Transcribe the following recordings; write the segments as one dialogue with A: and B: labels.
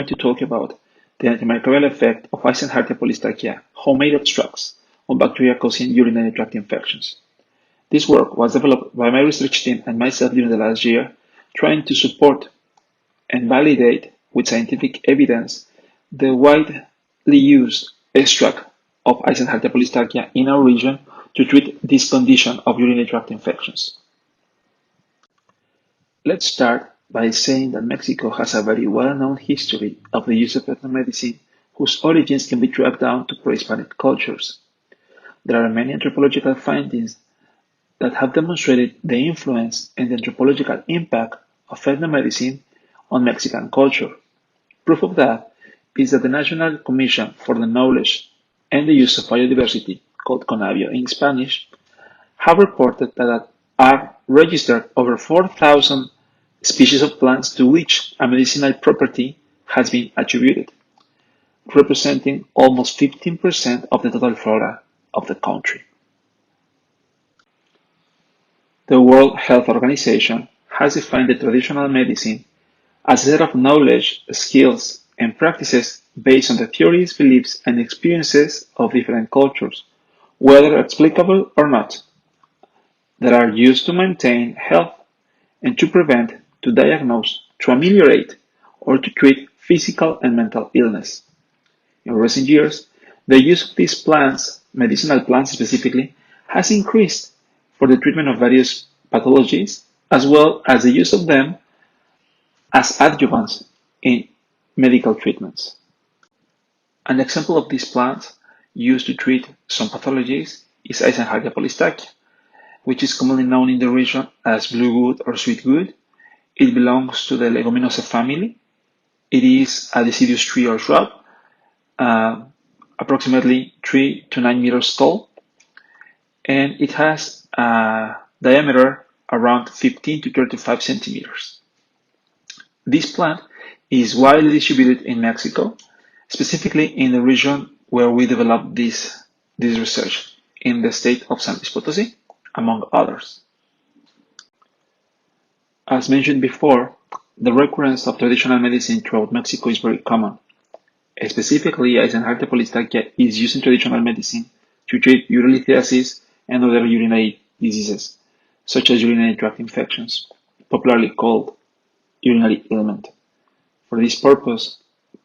A: going to talk about the antimicrobial effect of Eysenhardtia polystachya homemade extracts on bacteria causing urinary tract infections. This work was developed by my research team and myself during the last year, trying to support and validate with scientific evidence the widely used extract of Eysenhardtia polystachya in our region to treat this condition of urinary tract infections. Let's start by saying that Mexico has a very well-known history of the use of ethnomedicine whose origins can be tracked down to pre-Hispanic cultures. There are many anthropological findings that have demonstrated the influence and the anthropological impact of ethnomedicine on Mexican culture. Proof of that is that the National Commission for the Knowledge and the Use of Biodiversity, called CONABIO in Spanish, have reported that are registered over 4,000 species of plants to which a medicinal property has been attributed, representing almost 15% of the total flora of the country. The World Health Organization has defined the traditional medicine as a set of knowledge, skills, and practices based on the theories, beliefs, and experiences of different cultures, whether explicable or not, that are used to maintain health and to prevent, to diagnose, to ameliorate, or to treat physical and mental illness. In recent years, the use of these plants, medicinal plants specifically, has increased for the treatment of various pathologies, as well as the use of them as adjuvants in medical treatments. An example of these plants used to treat some pathologies is Eysenhardtia polystachya, which is commonly known in the region as blue wood or sweet wood. It belongs to the Leguminosae family. It is a deciduous tree or shrub, approximately 3 to 9 meters tall, and it has a diameter around 15 to 35 centimeters. This plant is widely distributed in Mexico, specifically in the region where we developed this research, in the state of San Luis Potosí, among others. As mentioned before, the recurrence of traditional medicine throughout Mexico is very common. Specifically, Eysenhardtia polystachya is used in traditional medicine to treat urolithiasis and other urinary diseases, such as urinary tract infections, popularly called urinary ailment. For this purpose,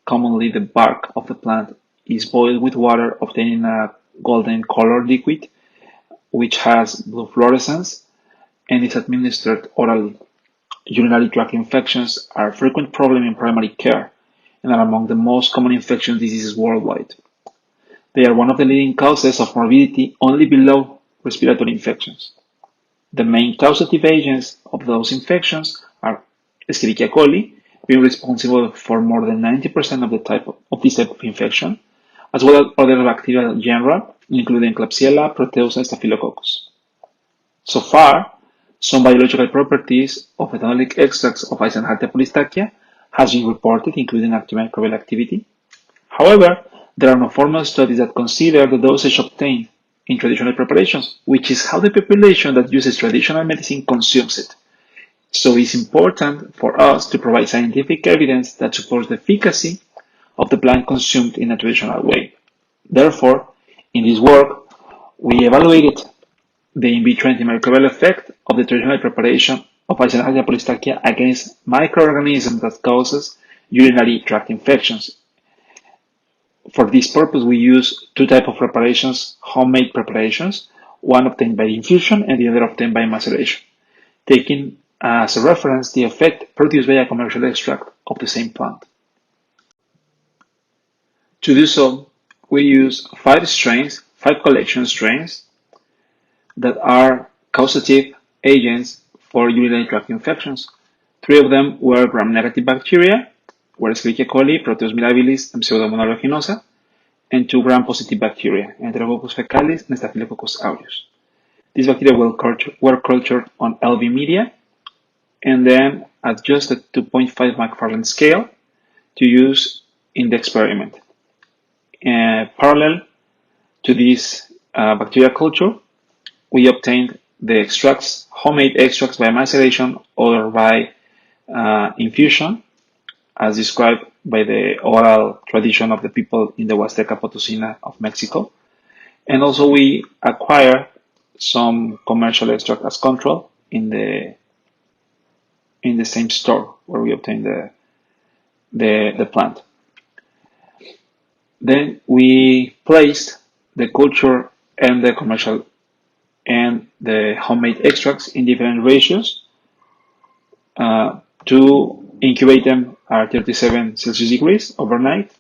A: commonly the bark of the plant is boiled with water, obtaining a golden colored liquid which has blue fluorescence and is administered orally. Urinary tract infections are a frequent problem in primary care and are among the most common infectious diseases worldwide. They are one of the leading causes of morbidity only below respiratory infections. The main causative agents of those infections are Escherichia coli, being responsible for more than 90% of this type of infection, as well as other bacterial genera, including Klebsiella, Proteus, and Staphylococcus. So far, some biological properties of ethanolic extracts of Eysenhardtia polystachya has been reported, including antimicrobial activity. However, there are no formal studies that consider the dosage obtained in traditional preparations, which is how the population that uses traditional medicine consumes it. So it's important for us to provide scientific evidence that supports the efficacy of the plant consumed in a traditional way. Therefore, in this work, we evaluated the in vitro antimicrobial effect of the traditional preparation of Eysenhardtia polystachya against microorganisms that causes urinary tract infections. For this purpose, we use two types of preparations, homemade preparations, one obtained by infusion and the other obtained by maceration, taking as a reference the effect produced by a commercial extract of the same plant. To do so, we use 5 collection strains that are causative agents for urinary tract infections. 3 of them were gram-negative bacteria, were Escherichia coli, Proteus mirabilis, and Pseudomonas aeruginosa, and 2 gram-positive bacteria, Enterococcus fecalis and Staphylococcus aureus. These bacteria were cultured on LV media and then adjusted to 0.5 McFarland scale to use in the experiment. Parallel to this bacterial culture, we obtained the extracts, homemade extracts by maceration or by infusion, as described by the oral tradition of the people in the Huasteca Potosina of Mexico. And also we acquire some commercial extract as control in the same store where we obtain the plant. Then we placed the culture and the commercial and the homemade extracts in different ratios to incubate them at 37 Celsius degrees overnight,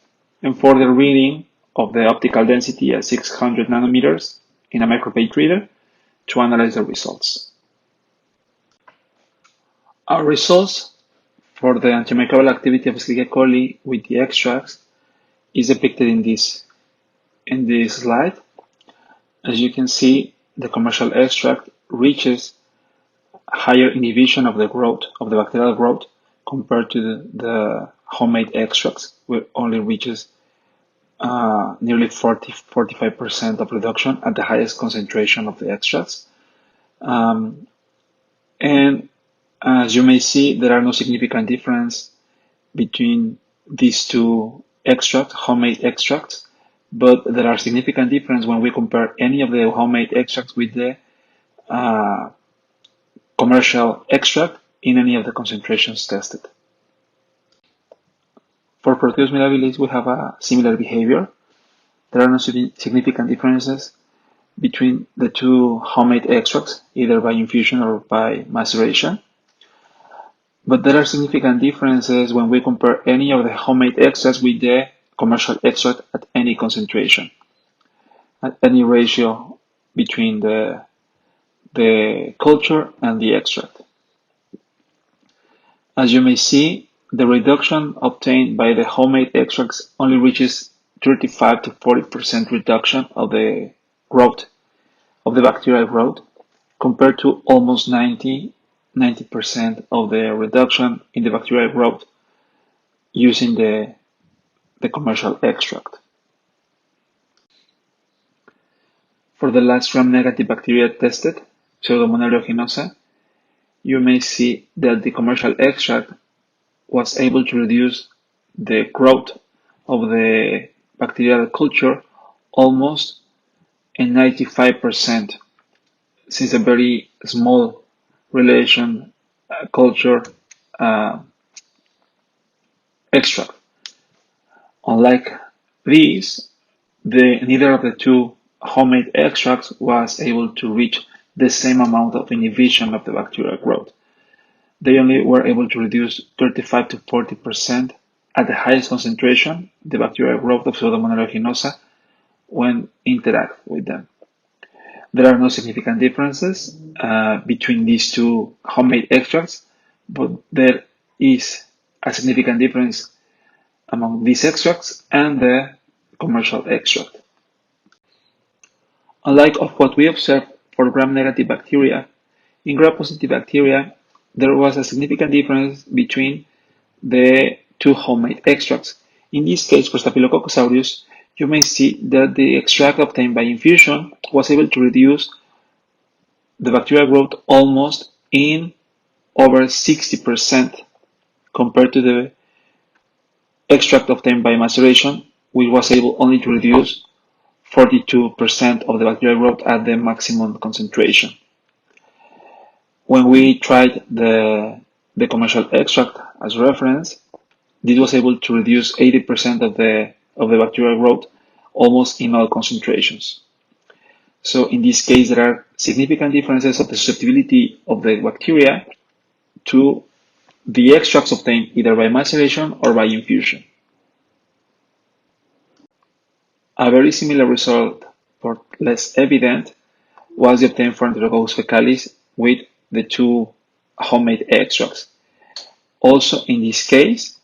A: and for the reading of the optical density at 600 nanometers in a micropage reader to analyze the results. Our results for the antimicrobial activity of Escherichia coli with the extracts is depicted in this slide. As you can see, the commercial extract reaches higher inhibition of the growth, of the bacterial growth, compared to the homemade extracts, where only reaches nearly 45% of reduction at the highest concentration of the extracts. And as you may see, there are no significant difference between these two extracts, homemade extracts, but there are significant difference when we compare any of the homemade extracts with the commercial extract in any of the concentrations tested. For Proteus mirabilis, we have a similar behavior. There are no significant differences between the two homemade extracts, either by infusion or by maceration. But there are significant differences when we compare any of the homemade extracts with the commercial extract at any concentration, at any ratio between the culture and the extract. As you may see, the reduction obtained by the homemade extracts only reaches 35 to 40% reduction of the growth, of the bacterial growth, compared to almost 90% of the reduction in the bacterial growth using the commercial extract. For the last gram-negative bacteria tested, Pseudomonas aeruginosa, you may see that the commercial extract was able to reduce the growth of the bacterial culture almost in 95%, since a very small relation culture extract. Unlike these, neither of the two homemade extracts was able to reach the same amount of inhibition of the bacterial growth. They only were able to reduce 35 to 40% at the highest concentration the bacterial growth of Pseudomonas aeruginosa when interact with them. There are no significant differences between these two homemade extracts, but there is a significant difference among these extracts and the commercial extract. Unlike of what we observed for gram-negative bacteria, in gram-positive bacteria, there was a significant difference between the two homemade extracts. In this case, for Staphylococcus aureus, you may see that the extract obtained by infusion was able to reduce the bacterial growth almost in over 60% compared to the extract obtained by maceration, which was able only to reduce 42% of the bacterial growth at the maximum concentration. When we tried the commercial extract as reference, this was able to reduce 80% of the bacterial growth almost in all concentrations. So in this case, there are significant differences of the susceptibility of the bacteria to the extracts obtained either by maceration or by infusion. A very similar result, but less evident, was obtained for Enterococcus fecalis with the two homemade extracts. Also, in this case,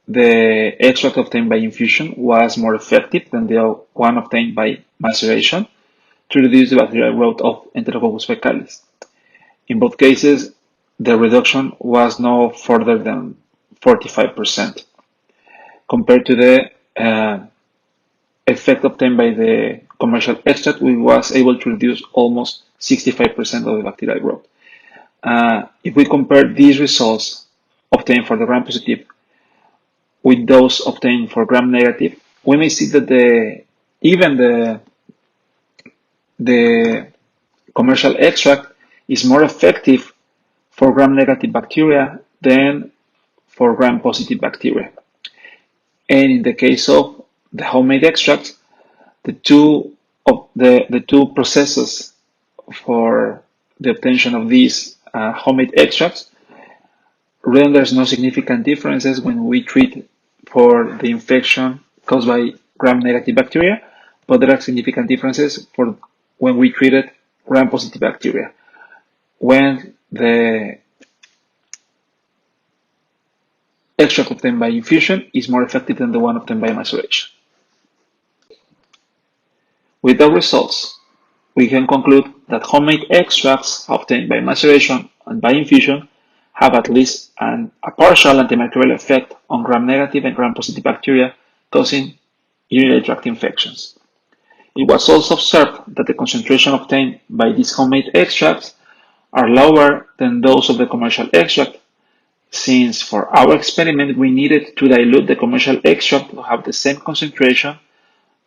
A: the extract obtained by infusion was more effective than the one obtained by maceration to reduce the bacterial growth of Enterococcus fecalis. In both cases, the reduction was no further than 45%, compared to the effect obtained by the commercial extract, which was able to reduce almost 65% of the bacterial growth. If we compare these results obtained for the gram-positive with those obtained for gram-negative, we may see that even the commercial extract is more effective for gram-negative bacteria than for gram-positive bacteria. And in the case of the homemade extract, the two processes for the obtention of these homemade extracts renders no significant differences when we treat for the infection caused by gram-negative bacteria, but there are significant differences for when we treated gram-positive bacteria, when the extract obtained by infusion is more effective than the one obtained by maceration. With the results, we can conclude that homemade extracts obtained by maceration and by infusion have at least a partial antimicrobial effect on gram-negative and gram-positive bacteria causing urinary tract infections. It was also observed that the concentration obtained by these homemade extracts are lower than those of the commercial extract, since for our experiment we needed to dilute the commercial extract to have the same concentration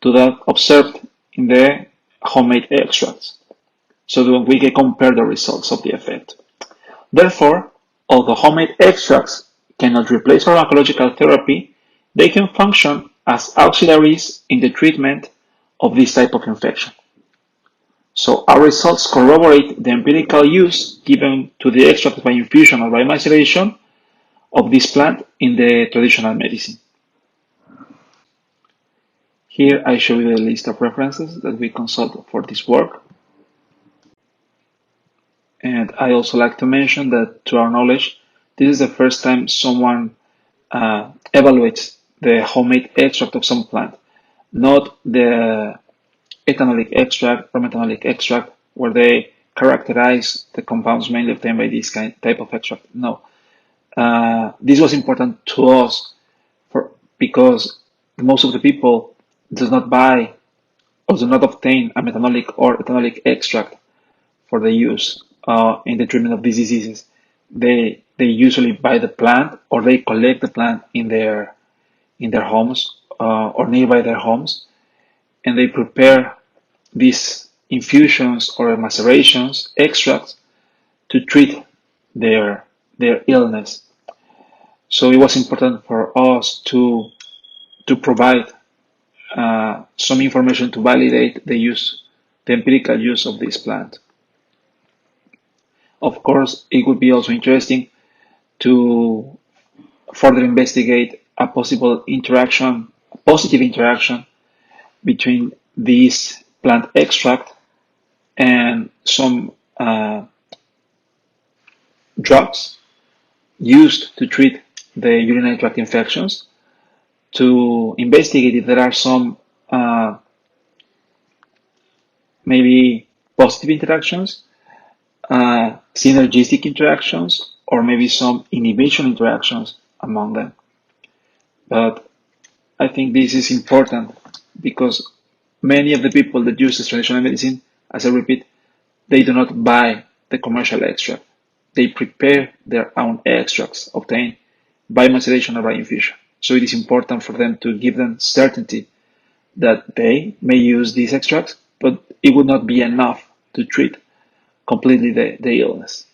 A: to that observed in the homemade extracts, so that we can compare the results of the effect. Therefore, although homemade extracts cannot replace pharmacological therapy, they can function as auxiliaries in the treatment of this type of infection. So our results corroborate the empirical use given to the extract by infusion or by maceration of this plant in the traditional medicine. Here I show you the list of references that we consult for this work. And I also like to mention that, to our knowledge, this is the first time someone evaluates the homemade extract of some plant, not the ethanolic extract or methanolic extract, where they characterize the compounds mainly obtained by this type of extract. No. This was important to us because most of the people does not buy or do not obtain a methanolic or ethanolic extract for the use in the treatment of these diseases. They usually buy the plant, or they collect the plant in their homes or nearby their homes, and they prepare these infusions or macerations, extracts, to treat their illness. So it was important for us to provide some information to validate the empirical use of this plant. Of course, it would be also interesting to further investigate a possible interaction, a positive interaction between this plant extract and some drugs used to treat the urinary tract infections, to investigate if there are some maybe positive interactions, synergistic interactions, or maybe some inhibition interactions among them. But I think this is important because many of the people that use this traditional medicine, as I repeat, they do not buy the commercial extract. They prepare their own extracts obtained by maceration or by infusion. So it is important for them to give them certainty that they may use these extracts, but it would not be enough to treat completely the illness.